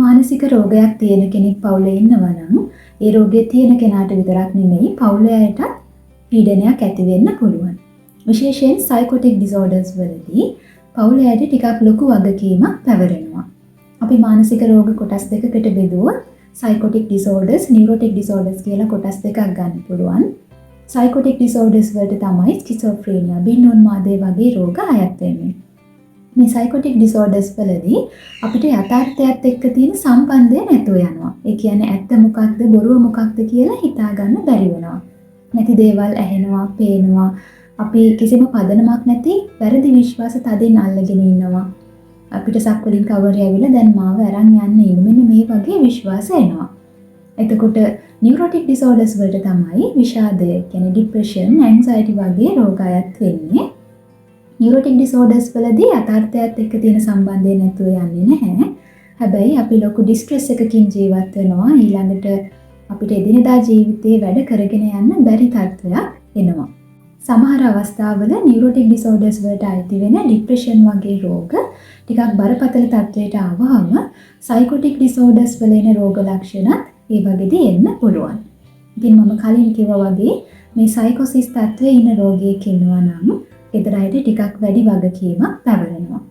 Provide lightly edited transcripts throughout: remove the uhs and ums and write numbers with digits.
මානසික රෝගයක් තියෙන කෙනෙක් පවුලේ ඉන්නවා නම් ඒ රෝගය තියෙන කෙනාට විතරක් නෙමෙයි පවුලේ අයටත් පීඩනයක් ඇති වෙන්න පුළුවන්. විශේෂයෙන් සයිකොටික් ඩිසෝඩර්ස් වලදී පවුලේ අයට ටිකක් ලොකු වගකීමක් පැවරෙනවා. අපි මානසික රෝග කොටස් දෙකකට බෙදුවොත් සයිකොටික් ඩිසෝඩර්ස්, නියුරොටික් ඩිසෝඩර්ස් කියලා කොටස් දෙකක් ගන්න පුළුවන්. සයිකොටික් ඩිසෝඩර්ස් වලට තමයි ස්කිසොෆ්‍රීනියා, බින්නුන්මාදය වගේ රෝග අයත් වෙන්නේ. මේ සයිකොටික් ඩිසෝඩර්ස් වලදී අපිට යථාර්ථයත් එක්ක තියෙන සම්බන්ධය නැතුව යනවා. ඒ කියන්නේ ඇත්ත මොකක්ද බොරුව මොකක්ද කියලා හිතා ගන්න බැරි වෙනවා. නැති දේවල් ඇහෙනවා, පේනවා. අපි කිසිම පදනමක් නැති වැරදි විශ්වාස තදින් අල්ලගෙන ඉන්නවා. අපිට සක්වලින් කවුරු ඇවිල්ලා දැන් මාව අරන් යන්න ඉන්න මෙන්න මේ වගේ විශ්වාස එනවා. එතකොට නියුරොටික් ඩිසෝඩර්ස් වලට තමයි විෂාදය, කියන්නේ ડિප්‍රෙෂන්, ඇන්සයිටි වගේ රෝග අයත් වෙන්නේ. නියුරොටික් ඩිසෝඩර්ස් වලදී යථාර්ථයත් එක්ක තියෙන සම්බන්ධය නැතුව යන්නේ නැහැ. හැබැයි අපි ලොකු ඩිස්ට්‍රෙස් එකකින් ජීවත් වෙනවා. ඊළඟට අපිට එදිනෙදා ජීවිතේ වැඩ කරගෙන යන්න බැරි තත්ත්වයක් එනවා. සමහර අවස්ථාවල නියුරොටික් ඩිසෝඩර්ස් වලට අයිති වෙන ડિප්‍රෙෂන් වගේ රෝග ටිකක් බරපතල තත්ත්වයට ආවම සයිකොටික් ඩිසෝඩර්ස් වල එන රෝග ලක්ෂණත් ඒ වගේදී එන්න පුළුවන්. ඉතින් මම කලින් කිව්වා වගේ මේ සයිකොසිස් තත්ත්වයේ ඉන්න රෝගියෙක් ඉන්නවා නම් එදරයිට ටිකක් වැඩි වගකීමක් පැවරෙනවා.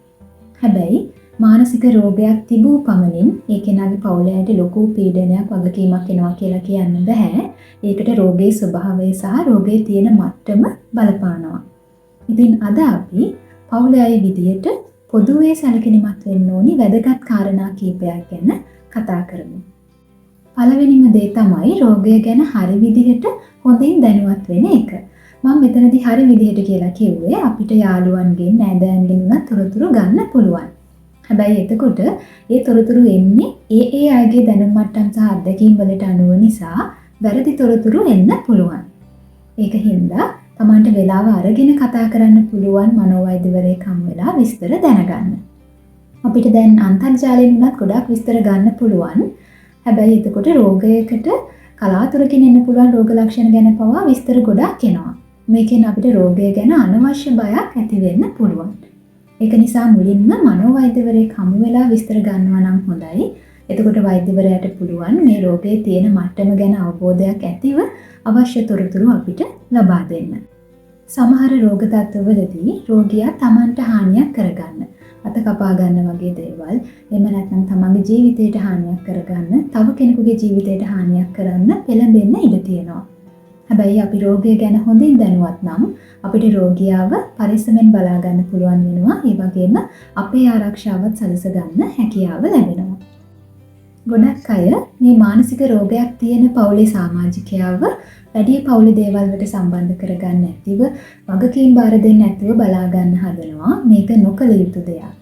හැබැයි මානසික රෝගයක් තිබූ පමණින් ඒ කෙනාගේ පවුලේ අයට ලොකු පීඩනයක් වගකීමක් එනවා කියලා කියන්න බෑ. ඒකට රෝගයේ ස්වභාවය සහ රෝගයේ තියෙන මට්ටම බලපානවා. ඉතින් අද අපි පවුලේ අය විදියට පොදුවේ සැලකිලිමත් වෙන්න ඕනි වැදගත් කාරණා කීපයක් ගැන කතා කරමු. පළවෙනිම දේ තමයි රෝගය ගැන හරි විදිහට හොඳින් දැනුවත් වෙන එක. මම මෙතනදී හරි විදිහට කියලා කිව්වේ අපිට යාළුවන්ගෙන් නෑදෑයන්ගෙන් උනත් තොරතුරු ගන්න පුළුවන්. හැබැයි එතකොට ඒ තොරතුරු එන්නේ ඒ අයගේ දැනුම් මට්ටම් සහ අත්දැකීම් වලට අනුව නිසා වැරදි තොරතුරු එන්න පුළුවන්. ඒක හින්දා Tamanට වෙලාව අරගෙන කතා කරන්න පුළුවන් මනෝවෛද්‍යවරයෙක් හම් වෙලා විස්තර දැනගන්න. අපිට දැන් අන්තර්ජාලයෙන් උනත් ගොඩක් විස්තර ගන්න පුළුවන්. හැබැයි එතකොට රෝගයකට කලාතුරකින් එන්න පුළුවන් රෝග ලක්ෂණ ගැන පවා විස්තර ගොඩක් එනවා. මේකෙන් අපිට රෝගය ගැන අනවශ්‍ය බයක් ඇති වෙන්න පුළුවන්. ඒක නිසා මුලින්ම මනෝවෛද්‍යවරයෙක් හමු වෙලා විස්තර ගන්නවා නම් හොඳයි. එතකොට වෛද්‍යවරයාට පුළුවන් මේ රෝගයේ තියෙන මට්ටම ගැන අවබෝධයක් ඇතිව අවශ්‍ය තොරතුරු අපිට ලබා දෙන්න. සමහර රෝග තත්ත්වවලදී රෝගියා Tamanට හානියක් කරගන්න, අත කපා ගන්න වගේ දේවල්, එහෙම නැත්නම් තමන්ගේ ජීවිතයට හානියක් කරගන්න, තව කෙනෙකුගේ ජීවිතයට හානියක් කරන්න පෙළඹෙන්න ඉඩ තියෙනවා. හැබැයි අපි රෝගය ගැන හොඳින් දැනුවත් නම් අපිට රෝගියාව පරිස්සමෙන් බලා ගන්න පුළුවන් වෙනවා. ඒ වගේම අපේ ආරක්ෂාවත් සලස ගන්න හැකියාව ලැබෙනවා. ගොඩක් අය මේ මානසික රෝගයක් තියෙන පවුලේ සමාජිකයව වැඩි පවුලේ දේවල් වලට සම්බන්ධ කරගන්න නැතිව වගකීම් බාර දෙන්න නැතිව බලා ගන්න හදනවා. මේක නොකළ යුතු දෙයක්.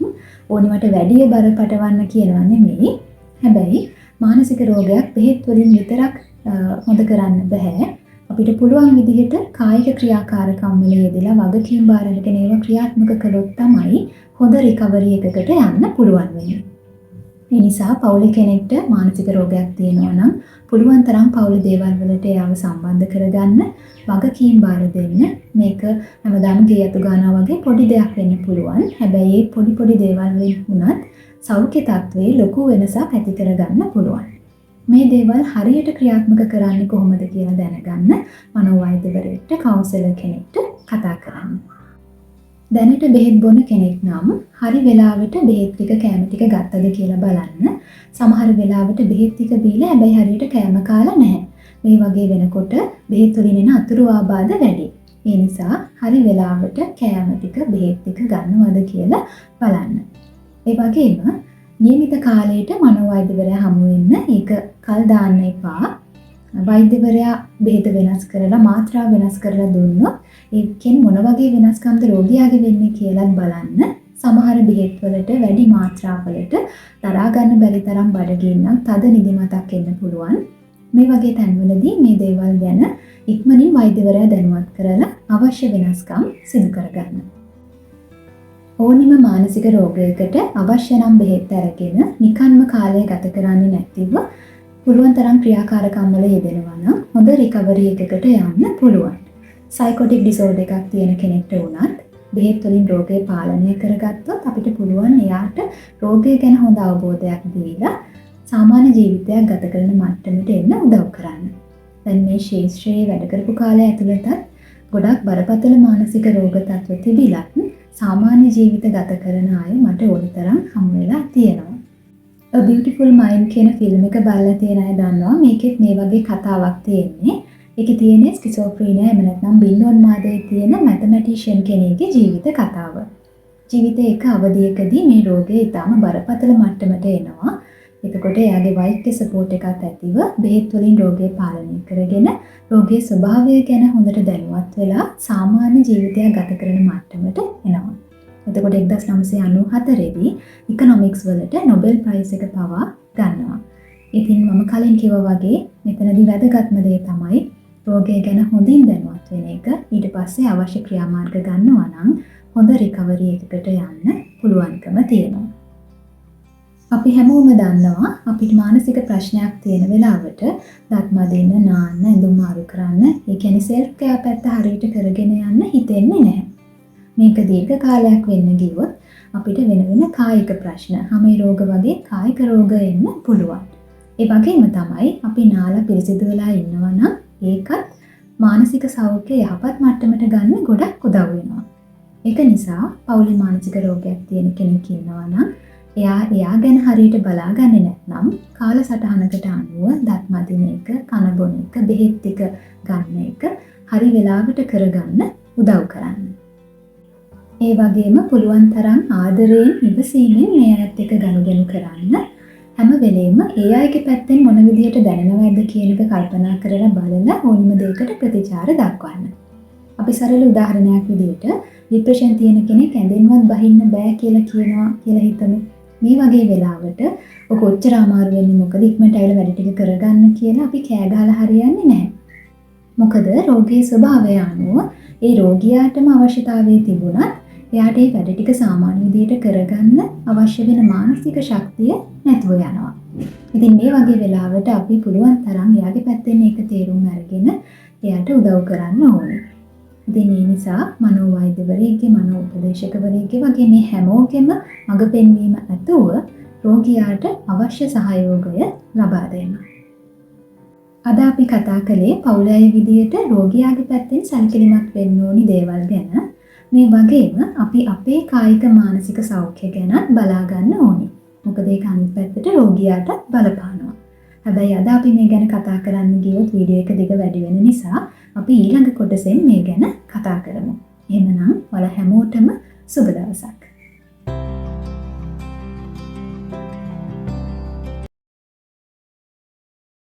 ඕනිවට වැඩි බර පටවන්න කියනවා නෙමෙයි. හැබැයි මානසික රෝගයක් බෙහෙත් වලින් විතරක් හොඳ කරන්න බෑ. අපිට පුළුවන් විදිහට කායික ක්‍රියාකාරකම් වල යෙදලා වගකීම් බාර අරගෙන ඒවා ක්‍රියාත්මක කළොත් තමයි හොඳ රිකවරි එකකට යන්න පුළුවන් වෙන්නේ. ඒ නිසා පවුලේ කෙනෙක්ට මානසික රෝගයක් තියෙනවා නම් පුළුවන් තරම් පවුලේ දේවල් වලට එයාව සම්බන්ධ කරගන්න, වගකීම් බාර දෙන්න. මේක හැමදාම ගේ අතු ගන්නවා වගේ පොඩි දෙයක් වෙන්න පුළුවන්. හැබැයි මේ පොඩි දේවල් වලින් වුණත් සෞඛ්‍ය තත්ත්වයේ ලොකු වෙනසක් ඇති කරගන්න පුළුවන්. මේ දේවල් හරියට ක්‍රියාත්මක කරන්නේ කොහොමද කියලා දැනගන්න මනෝවෛද්‍යවරයෙක්ට, කවුන්සලර් කෙනෙක්ට කතා කරන්න. දැනට බෙහෙත් බොන කෙනෙක් නම් හරි වෙලාවට බෙහෙත් ටික කැම ටික ගත්තද කියලා බලන්න. සමහර වෙලාවට බෙහෙත් ටික බීලා හැබැයි හරියට කැම කාලා නැහැ. මේ වගේ වෙනකොට බෙහෙත් වලින් එන අතුරු ආබාධ වැඩි. ඒ නිසා හරි වෙලාවට කැම ටික බෙහෙත් ටික ගන්නවද කියලා බලන්න. ඒ වගේම නියමිත කාලයට මනෝවෛද්‍යවරයා හමු වෙන්න. ඒක කල් දාන්න එපා. වෛද්‍යවරයා බෙහෙත වෙනස් කරලා මාත්‍රා වෙනස් කරලා දුන්නොත් ඒකෙන් මොන වගේ වෙනස්කම්ද රෝගියාගේ වෙන්නේ කියලාත් බලන්න. සමහර බෙහෙත් වලට වැඩි මාත්‍රාවලට දරා ගන්න බැරි තරම් බඩගින්නක්, තද නිදිමතක් එන්න පුළුවන්. මේ වගේ තැන්වලදී මේ දේවල් ගැන ඉක්මනින් වෛද්‍යවරයා දැනුවත් කරලා අවශ්‍ය වෙනස්කම් සිදු කරගන්න. ඕනිම මානසික රෝගයකට අවශ්‍ය නම් බෙහෙත් අරගෙන නිකන්ම කාලය ගත කරන්නේ නැතිව පුළුවන් තරම් ක්‍රියාකාරකම් වල යෙදෙනවා නම් හොඳ රිකවරි එකකට යන්න පුළුවන්. සයිකොටික් ඩිසෝඩර් එකක් තියෙන කෙනෙක්ට වුණත් බෙහෙත් වලින් රෝගය පාලනය කරගත්තොත් අපිට පුළුවන් එයාට රෝගය ගැන හොඳ අවබෝධයක් දීලා සාමාන්‍ය ජීවිතයක් ගත කරන මට්ටමට එන්න උදව් කරන්න. දැන් මේ ශාස්ත්‍රයේ වැඩ කරපු කාලය ඇතුළතත් ගොඩක් බරපතල මානසික රෝග තත්ත්ව තිබිලත් සාමාන්‍ය ජීවිත ගත කරන අය මට ඕනි තරම් හම් වෙලා තියෙනවා. A Beautiful Mind කියන ෆිල්ම් එක බලලා තියෙන අය දන්නවා මේකෙත් මේ වගේ කතාවක් තියෙන්නේ. ඒකේ තියෙන්නේ ස්කිසෝෆ්‍රීනියා එහෙම නැත්නම් බින්නෝන්මාදයේ තියෙන මැතමැටිෂියන් කෙනෙකුගේ ජීවිත කතාව. ජීවිතයේ එක අවධියකදී මේ රෝගය ඊටාම බරපතල මට්ටමට එනවා. එතකොට එයාගේ වෛද්‍ය සපෝට් එකත් ඇතිව බෙහෙත් වලින් රෝගය පාලනය කරගෙන රෝගයේ ස්වභාවය ගැන හොඳට දැනුවත් වෙලා සාමාන්‍ය ජීවිතයක් ගත කරන මට්ටමට එනවා. එතකොට 1994 දී ඉකොනොමික්ස් වලට නොබෙල් ප්‍රයිස් එක පවා ගන්නවා. ඉතින් මම කලින් කිව්වා වගේ මෙතනදී වැදගත්ම දේ තමයි රෝගය ගැන හොඳින් දැනුවත් වෙන එක. ඊට පස්සේ අවශ්‍ය ක්‍රියාමාර්ග ගන්නවා නම් හොඳ රිකවරි එකකට යන්න පුළුවන්කම තියෙනවා. අපි හැමෝම දන්නවා අපිට මානසික ප්‍රශ්නයක් තියෙන වෙලාවට දත් මදින්න, නාන්න, ඇඳුම් මාරු කරන්න, ඒ කියන්නේ සෙල්ෆ් කෙයා පැත්ත හරියට කරගෙන යන්න හිතෙන්නේ නැහැ. මේක දීර්ඝ කාලයක් වෙන්න ගියොත් අපිට වෙන වෙන කායික ප්‍රශ්න, හැමේ රෝග වගේ කායික රෝග එන්න පුළුවන්. ඒ වගේම තමයි අපි නාලා පිරිසිදු වෙලා ඉන්නවා නම් ඒකත් මානසික සෞඛ්‍ය යහපත් මට්ටමට ගන්න ගොඩක් උදව් වෙනවා. ඒක නිසා පෞලි මානසික රෝගයක් තියෙන කෙනෙක් ඉන්නවා නම් එයා ගැන හරියට බලාගන්නේ නැත්නම් කාලසටහනකට අනුව දත් මදින එක, කන බොන එක, බෙහෙත් ටික ගන්න එක හරි වෙලාවට කරගන්න උදව් කරන්න. ඒ වගේම පුළුවන් තරම් ආදරයෙන් ඉවසීමෙන් මේ අයත් එක්ක ගනුදෙනු කරන්න. හැම වෙලේම ඒ අයගේ පැත්තෙන් මොන විදියට දැනෙනවද කියන එක කල්පනා කරලා බලලා ඕනිම දෙයකට ප්‍රතිචාර දක්වන්න. අපි සරල උදාහරණයක් විදියට ડિප්‍රෙෂන් තියෙන කෙනෙක් ඇඳෙන්වත් බහින්න බෑ කියලා කියනවා කියලා හිතමු. මේ වගේ වෙලාවට ඔක ඔච්චර අමාරු වෙන්නේ මොකද ඉක්මනට ඇවිල්ලා වැඩ ටික කරගන්න කියලා අපි කෑ ගහලා හරියන්නේ නැහැ. මොකද රෝගී ස්වභාවය අනුව ඒ රෝගියාටම අවශ්‍යතාවය තිබුණත් එයාට ඒ වැඩ ටික සාමාන්‍ය විදියට කරගන්න අවශ්‍ය වෙන මානසික ශක්තිය නැතුව යනවා. ඉතින් මේ වගේ වෙලාවට අපි පුළුවන් තරම් එයාගේ පැත්තෙන් ඒක තේරුම් අරගෙන එයාට උදව් කරන්න ඕනේ. ඉතින් ඒ නිසා මනෝවෛද්‍යවරයෙක්ගේ, මනෝපදේශකවරයෙක්ගේ වගේ මේ හැමෝගෙම මඟ පෙන්වීම ඇතුව රෝගියාට අවශ්‍ය සහයෝගය ලබා දෙන්න. අද අපි කතා කළේ පවුලේ අය විදියට රෝගියාගේ පැත්තෙන් සැලකිලිමත් වෙන්න ඕනි දේවල් ගැන. මේ වගේම අපි අපේ කායික මානසික සෞඛ්‍ය ගැන බලා ගන්න ඕනි. මොකද ඒක අනිත් පැත්තට රෝගියාට බලපානවා. හැබැයි අද අපි මේ ගැන කතා කරන්න ගියොත් වීඩියෝ එක දිග වැඩි වෙන නිසා අපි ඊළඟ කොටසෙන් මේ ගැන කතා කරමු. එහෙමනම් ඔයාලා හැමෝටම සුබ දවසක්.